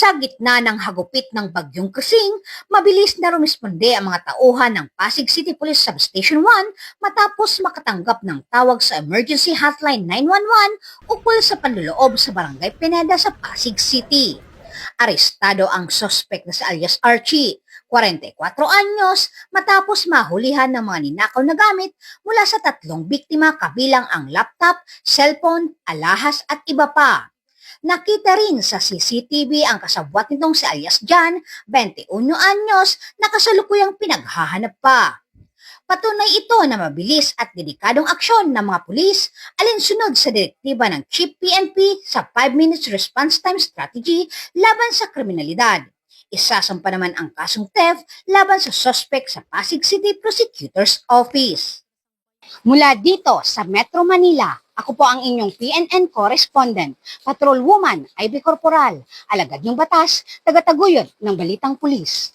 Sa gitna ng hagupit ng bagyong Kusing, mabilis na rumisponde ang mga tauhan ng Pasig City Police Substation 1 matapos makatanggap ng tawag sa Emergency Hotline 911 ukol sa panloloob sa Barangay Pineda sa Pasig City. Arestado ang sospek na si alias Archie, 44 anyos, matapos mahulihan ng mga ninakaw na gamit mula sa 3 biktima kabilang ang laptop, cellphone, alahas at iba pa. Nakita rin sa CCTV ang kasabwat nitong si alias John, 21 anyos, na kasalukuyang pinaghahanap pa. Patunay ito na mabilis at dedikadong aksyon ng mga pulis alinsunod sa direktiba ng Chief PNP sa 5 minutes response time strategy laban sa kriminalidad. Isasampa naman ang kasong theft laban sa suspect sa Pasig City Prosecutor's Office. Mula dito sa Metro Manila, ako po ang inyong PNN correspondent, Patrolwoman Ivy Corporal, alagad ng batas, tagataguyod ng Balitang Pulis.